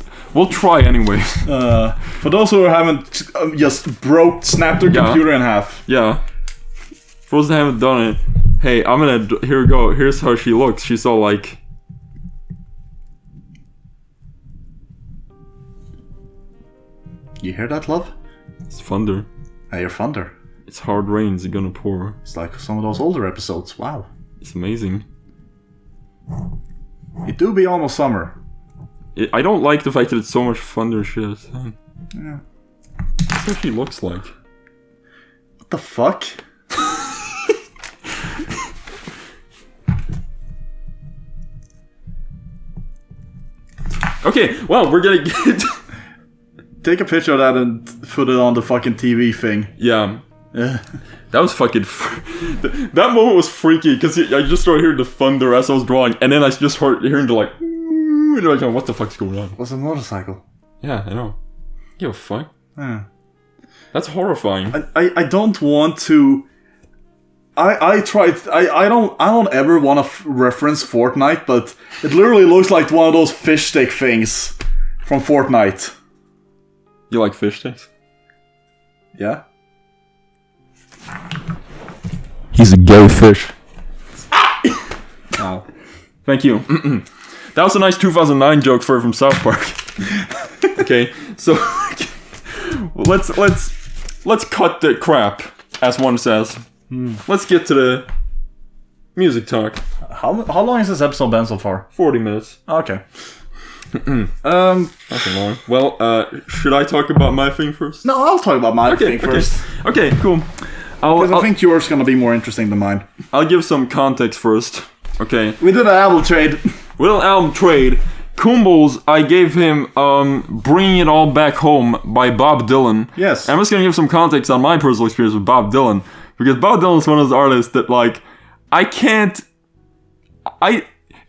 try anyway. For those who haven't just snapped their computer in half. Yeah. For those that haven't done it, hey, here we go. Here's how she looks. She's all like... You hear that, love? It's thunder. I hear thunder. It's hard rains gonna pour. It's like some of those older episodes. Wow. It's amazing. It do be almost summer. I don't like the fact that it's so much thunder shit. Yeah. That's what she looks like. What the fuck? Okay, well, we're gonna get... Take a picture of that and put it on the fucking TV thing. Yeah. That was fucking... that moment was freaky, because I just started hearing the thunder as I was drawing, and then I just heard hearing the like... And like, what the fuck's going on? It was a motorcycle. Yeah, I know. You know, fuck. Yeah. That's horrifying. I don't want to... I don't ever want to reference Fortnite, but it literally looks like one of those fish stick things from Fortnite. You like fish sticks? Yeah. He's a gay fish. Wow. Thank you. That was a nice 2009 joke from South Park. Okay, so let's cut the crap, as one says. Let's get to the music talk. How long has this episode been so far? 40 minutes. Okay. Nothing long. Well, should I talk about my thing first? No, I'll talk about my thing first. Okay, cool. Because I think yours is gonna be more interesting than mine. I'll give some context first. Okay. We did an album trade. Kumbel's, I gave him Bringing It All Back Home by Bob Dylan. Yes. I'm just gonna give some context on my personal experience with Bob Dylan. Because Bob Dylan is one of those artists that, like,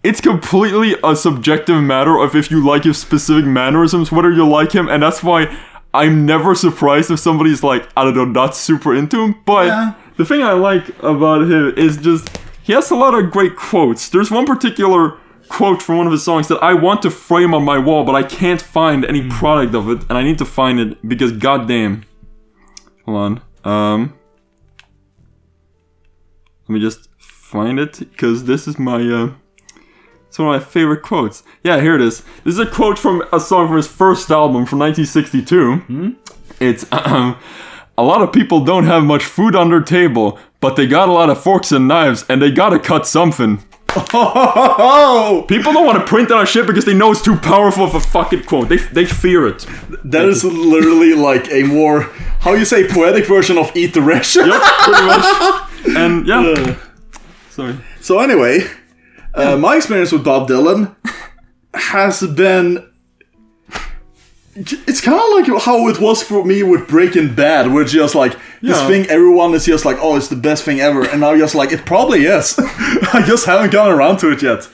it's completely a subjective matter of if you like his specific mannerisms, whether you like him, and that's why I'm never surprised if somebody's like, I don't know, not super into him. But the thing I like about him is just, he has a lot of great quotes. There's one particular quote from one of his songs that I want to frame on my wall, but I can't find any product of it, and I need to find it because goddamn. Hold on. Let me just find it, because this is my, it's one of my favorite quotes. Yeah, here it is. This is a quote from a song from his first album from 1962. It's, a lot of people don't have much food on their table, but they got a lot of forks and knives, and they gotta cut something. People don't want to print that on shit because they know it's too powerful of a fucking quote. They fear it. That is literally like a more, how you say, poetic version of Eat the Rich. Yep, pretty much. And yeah. Sorry. So anyway, my experience with Bob Dylan has been... It's kind of like how it was for me with Breaking Bad, where it's just like, this thing everyone is just like, oh, it's the best thing ever. And now just like, it probably is. I just haven't gotten around to it yet.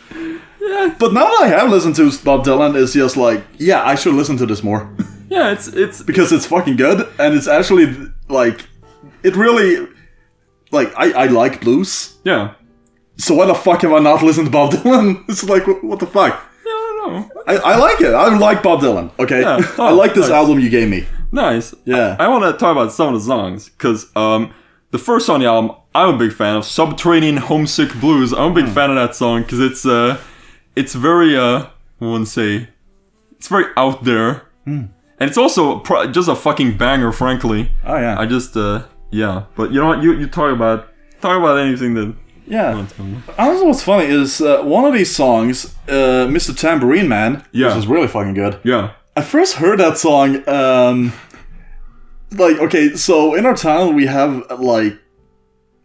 Yeah. But now that I have listened to Bob Dylan, it's just like, yeah, I should listen to this more. Yeah, it's... Because it's fucking good, and it's actually, like, it really... Like, I like blues. Yeah. So why the fuck have I not listened to Bob Dylan? It's like, what the fuck? I like it. I like Bob Dylan, okay? Yeah. Oh, I like this album you gave me. Nice. Yeah. I want to talk about some of the songs, because the first song on the album, I'm a big fan of. Subterranean Homesick Blues. I'm a big fan of that song, because it's very, I wouldn't say, it's very out there. And it's also just a fucking banger, frankly. Oh, yeah. I just, yeah. But you know what? You talk about anything that... Yeah. Honestly, what's funny is one of these songs, Mr. Tambourine Man, which is really fucking good. Yeah. I first heard that song, like, okay, so in our town we have, like,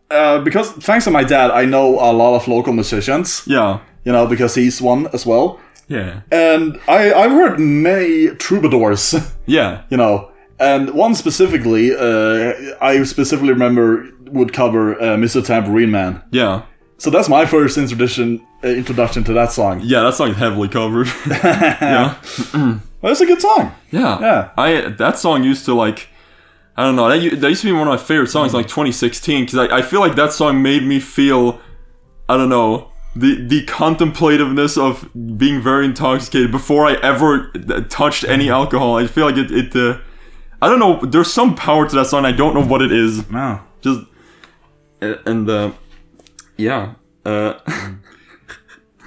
because thanks to my dad, I know a lot of local musicians. Yeah. You know, because he's one as well. Yeah. And I've heard many troubadours. Yeah. You know, and one specifically, I specifically remember would cover Mr. Tambourine Man. Yeah. So that's my first introduction to that song. Yeah, that song's heavily covered. Yeah. Well, it's a good song. Yeah. Yeah. That song used to, like, I don't know, that used to be one of my favorite songs in, like, 2016, because I feel like that song made me feel, I don't know, the contemplativeness of being very intoxicated before I ever touched any alcohol. I feel like it I don't know, there's some power to that song, I don't know what it is. No. Just... And, yeah.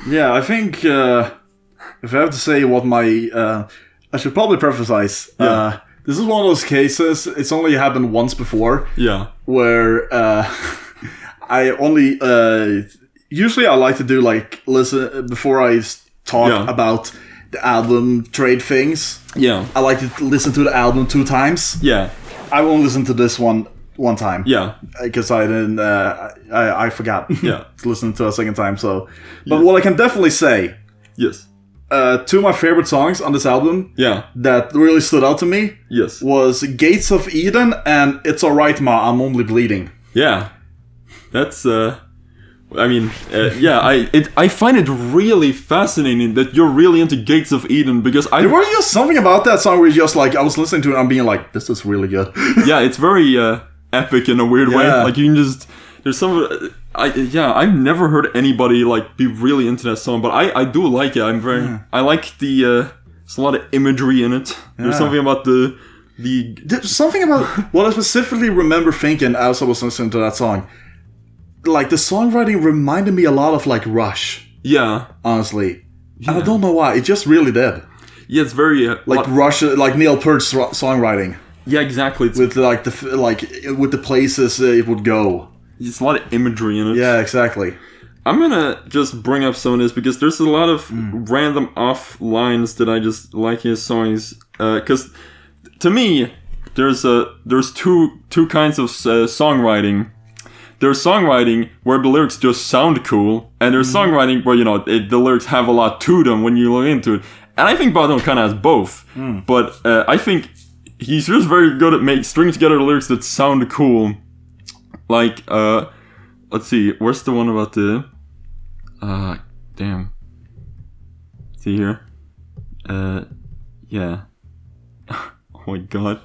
Yeah, I think, if I have to say what my, I should probably preface, this is one of those cases, it's only happened once before. Yeah. Where, I only, usually I like to do, like, listen, before I talk about the album trade things. Yeah. I like to listen to the album 2 times. Yeah. I won't listen to this one time. Yeah. Because I didn't, I forgot to listen to a second time, so. But what I can definitely say. Yes. 2 of my favorite songs on this album. Yeah. That really stood out to me. Yes. Was Gates of Eden and It's Alright Ma, I'm Only Bleeding. Yeah. That's, I mean, yeah, I find it really fascinating that you're really into Gates of Eden, because there was just something about that song where just like, I was listening to it and I'm being like, this is really good. Yeah, it's very epic in a weird way. Like, you can just, there's some, I've never heard anybody like be really into that song, but I do like it. I like there's a lot of imagery in it. There's something about there's something about what I specifically remember thinking as I was listening to that song. Like, the songwriting reminded me a lot of, like, Rush. Yeah. Honestly. Yeah. And I don't know why. It just really did. Yeah, it's very... like, Rush, like Neil Peart's songwriting. Yeah, exactly. With, like, with the places it would go. There's a lot of imagery in it. Yeah, exactly. I'm gonna just bring up some of this, because there's a lot of random off lines that I just like in his songs. Because, to me, there's two kinds of songwriting. There's songwriting where the lyrics just sound cool, and there's songwriting where, you know, the lyrics have a lot to them when you look into it. And I think Bob Dylan kind of has both. But I think he's just very good at stringing together lyrics that sound cool. Like, let's see, where's the one about the... damn. See here? Yeah. my god.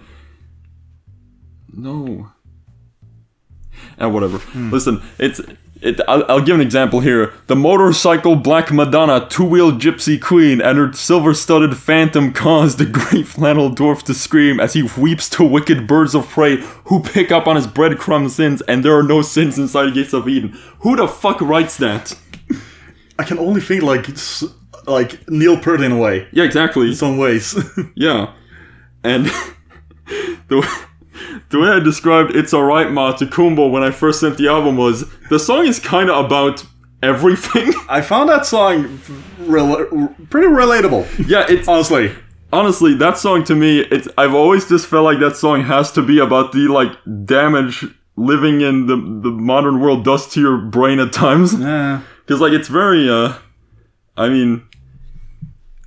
No. Whatever. Listen, I'll give an example here. The motorcycle Black Madonna, two-wheel gypsy queen, and her silver-studded phantom cause the grey flannel dwarf to scream as he weeps to wicked birds of prey who pick up on his breadcrumb sins, and there are no sins inside the gates of Eden. Who the fuck writes that? I can only think like Neil Peart in a way. Yeah, exactly. In some ways. Yeah. And the way I described It's Alright Ma to Kumbo when I first sent the album was, the song is kind of about everything. I found that song pretty relatable. Yeah, it's... Honestly, that song to me, I've always just felt like that song has to be about the, like, damage living in the modern world does to your brain at times. Yeah. Because, like, it's very, I mean,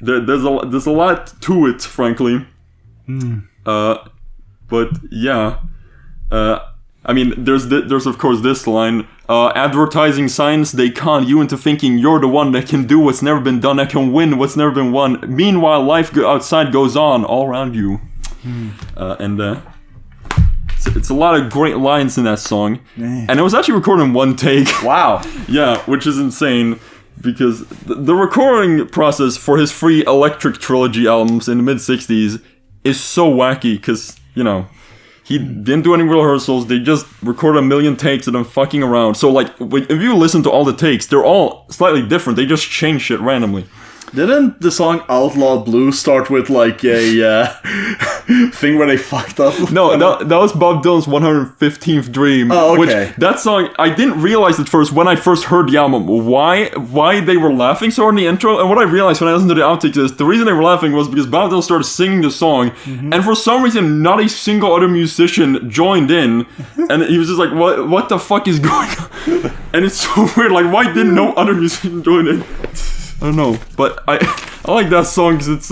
there's a lot to it, frankly. But yeah, I mean, there's of course this line: advertising signs, they con you into thinking you're the one that can do what's never been done, that can win what's never been won. Meanwhile, life outside goes on all around you. It's a lot of great lines in that song, and it was actually recorded in one take. Wow. Yeah, which is insane. Because the recording process for his free Electric Trilogy albums in the mid-60s is so wacky, because, you know, he didn't do any rehearsals, they just recorded a million takes of them fucking around. So, like, if you listen to all the takes, they're all slightly different, they just change shit randomly. Didn't the song Outlaw Blues start with, like, a thing where they fucked up? No, that was Bob Dylan's 115th Dream. Oh, okay. Which, that song, I didn't realize at first, when I first heard the album, why they were laughing so hard in the intro. And what I realized when I listened to the outtakes is, the reason they were laughing was because Bob Dylan started singing the song, and for some reason, not a single other musician joined in, and he was just like, what the fuck is going on? And it's so weird, like, why didn't no other musician join in? I don't know, but I like that song because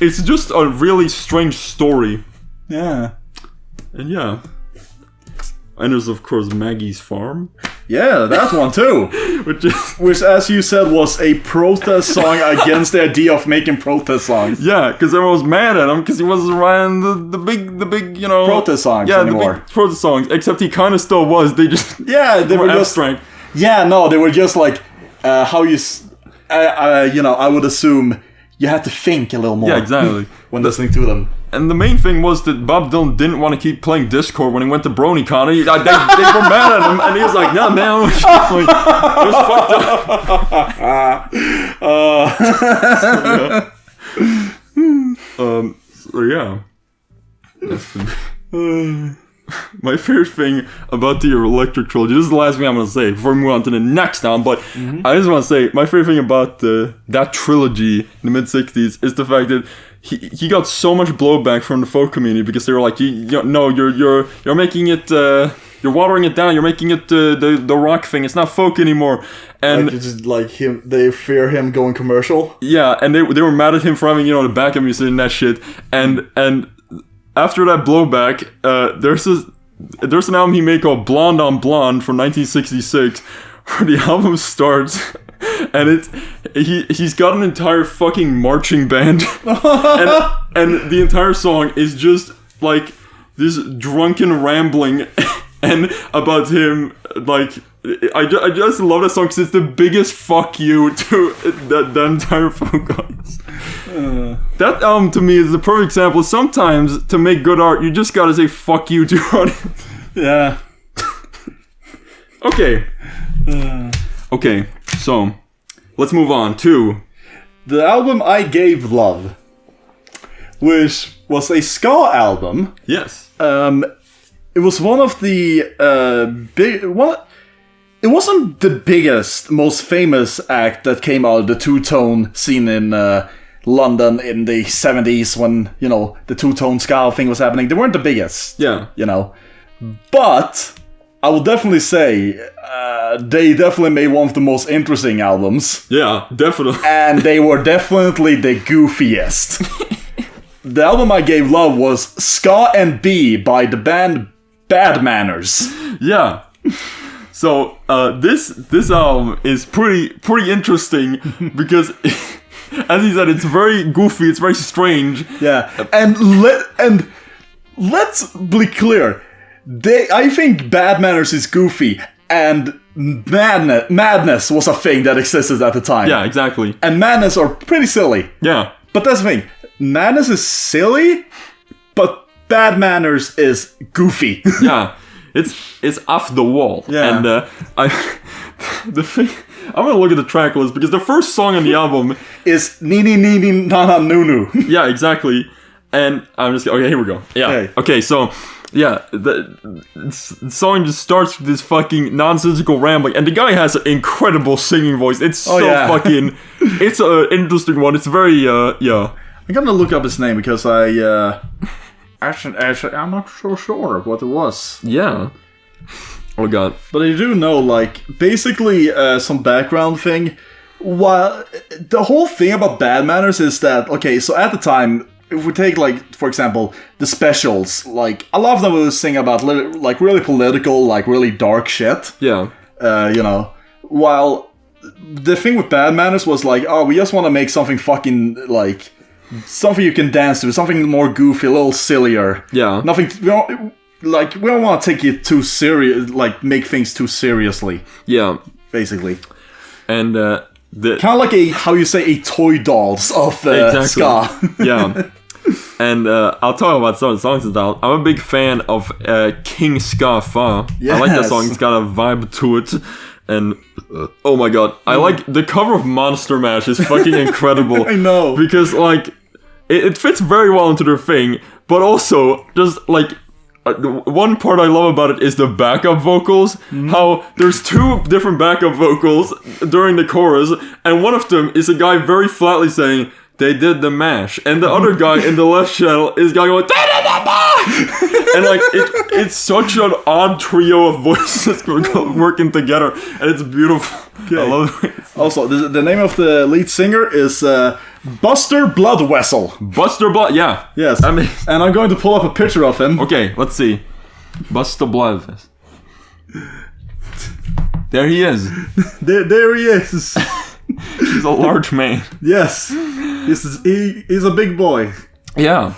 it's just a really strange story. Yeah. And yeah. And there's of course Maggie's Farm. Yeah, that one too. Which, as you said, was a protest song against the idea of making protest songs. Yeah, because everyone was mad at him because he wasn't writing the big, you know, protest songs the anymore. big protest songs. Except he kind of still was. They just they were abstract. They were just like how you. I would assume you had to think a little more. Yeah, exactly. When listening to them. And the main thing was that Bob Dylan didn't want to keep playing Discord when he went to BronyCon. They were mad at him, and he was like, "No, man, it was fucked up." So yeah. My favorite thing about the Electric Trilogy, this is the last thing I'm going to say before we move on to the next album, but I just want to say, my favorite thing about that trilogy in the mid-60s is the fact that he got so much blowback from the folk community because they were like, you're making it, you're watering it down, you're making it the rock thing, it's not folk anymore. And like him, they fear him going commercial? Yeah, and they were mad at him for having, the backup music and that shit, and after that blowback, there's an album he made called Blonde on Blonde from 1966, where the album starts, and he's got an entire fucking marching band, and the entire song is just like this drunken rambling, and about him, like, I just love that song because it's the biggest fuck you to the entire folk audience. That album to me is the perfect example. Sometimes to make good art, you just gotta say fuck you to your audience. Yeah. Okay. Okay, so let's move on to the album I Gave Love, which was a ska album. Yes. It was one of the big one. It wasn't the biggest, most famous act that came out of the two-tone scene in London in the 70s when, the two-tone ska thing was happening. They weren't the biggest. Yeah. But I will definitely say they definitely made one of the most interesting albums. Yeah, definitely. And they were definitely the goofiest. The album I Gave Love was Ska and B by the band Bad Manners. Yeah. So this album is pretty interesting because as he said, it's very goofy, it's very strange. Yeah, and let's be clear. I think Bad Manners is goofy, and madness was a thing that existed at the time. Yeah, exactly. And madness are pretty silly. Yeah. But that's the thing. Madness is silly, but Bad Manners is goofy. Yeah. It's off the wall. Yeah. And the thing, I'm gonna look at the track list because the first song on the album is Nini Nini Nana Nunu. Yeah, exactly. And I'm just okay. Here we go. Yeah. Okay. So yeah, the song just starts with this fucking nonsensical rambling, and the guy has an incredible singing voice. It's fucking. It's an interesting one. It's very yeah. I'm gonna look up his name because Actually, I'm not so sure what it was. Yeah. Oh god. But I do know, like, basically some background thing. While the whole thing about Bad Manners is that, okay, so at the time, if we take, like, for example, the specials, like, a lot of them would sing about, like, really political, like, really dark shit. Yeah. You know, while the thing with Bad Manners was like, oh, we just want to make something fucking, like, something you can dance to, something more goofy, a little sillier. Yeah. Nothing. We don't want to take it too serious, like make things too seriously. Yeah. Basically. And kind of like a toy dolls of ska. Yeah. And I'll talk about some of the songs now. I'm a big fan of King Ska Fa. Yes. I like that song. It's got a vibe to it. And oh my god, I like the cover of Monster Mash is fucking incredible. I know, because like it fits very well into their thing, but also just like one part I love about it is the backup vocals. How there's two different backup vocals during the chorus, and one of them is a guy very flatly saying, "They did the mash," and the other guy in the left channel is going, "They did the mash," and like it's such an odd trio of voices working together, and it's beautiful. Okay. I love it. Also, the name of the lead singer is Buster Bloodwessel. Buster Blood, yeah, yes. I mean, and I'm going to pull up a picture of him. Okay, let's see. Buster Blood. There he is. There he is. He's a large man. Yes. He's a big boy. Yeah.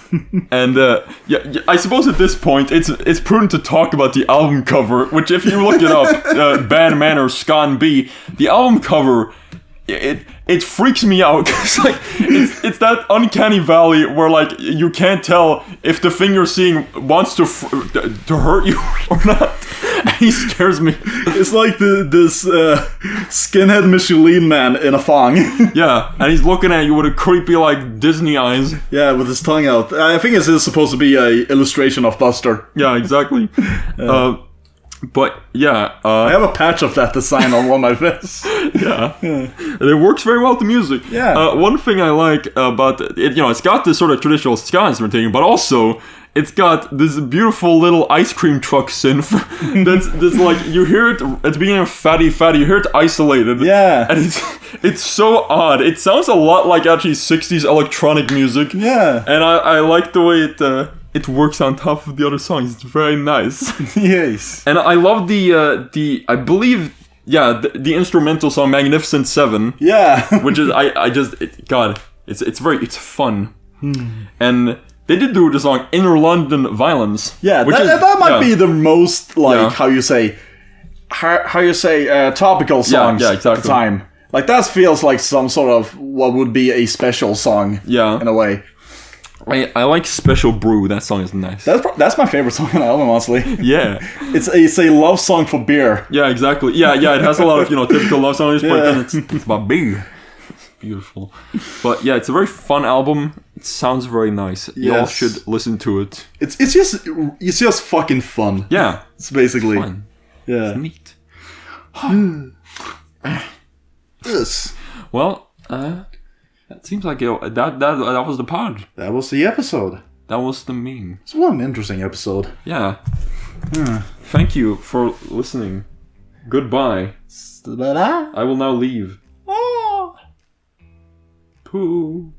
And I suppose at this point it's prudent to talk about the album cover, which if you look it up, Bad Manners Scan B, the album cover, it freaks me out because like it's that uncanny valley where like you can't tell if the thing you're seeing wants to hurt you or not. And he scares me. It's like this skinhead Michelin man in a thong. Yeah, and he's looking at you with a creepy like Disney eyes. Yeah, with his tongue out. I think this is supposed to be an illustration of Buster. Yeah, exactly. But yeah, I have a patch of that design on one of my vests. Yeah. And it works very well with the music. Yeah. One thing I like about it, it's got this sort of traditional ska instrumentation, but also it's got this beautiful little ice cream truck synth. that's like you hear it at the beginning of Fatty, you hear it isolated. Yeah. And it's so odd. It sounds a lot like actually 60s electronic music. Yeah. And I like the way it works on top of the other songs. It's very nice. Yes. And I love the I believe the instrumental song Magnificent 7. Yeah. Which is it's fun. And they did do the song Inner London Violence. Yeah, that might be the most how you say topical songs exactly. at the time. Like that feels like some sort of what would be a special song. Yeah. In a way. I like Special Brew. That song is nice. That's my favorite song on the album, honestly. Yeah. It's a love song for beer. Yeah, exactly. Yeah, it has a lot of, typical love songs, but then it's about beer. It's beautiful. But yeah, it's a very fun album. It sounds very nice. Yes. Y'all should listen to it. It's just fucking fun. Yeah. It's basically fun. Yeah. It's neat. Yes. Well, it seems like that was the pod. That was the episode. That was the meme. It's one interesting episode. Yeah. Thank you for listening. Goodbye. I will now leave. Oh. Pooh.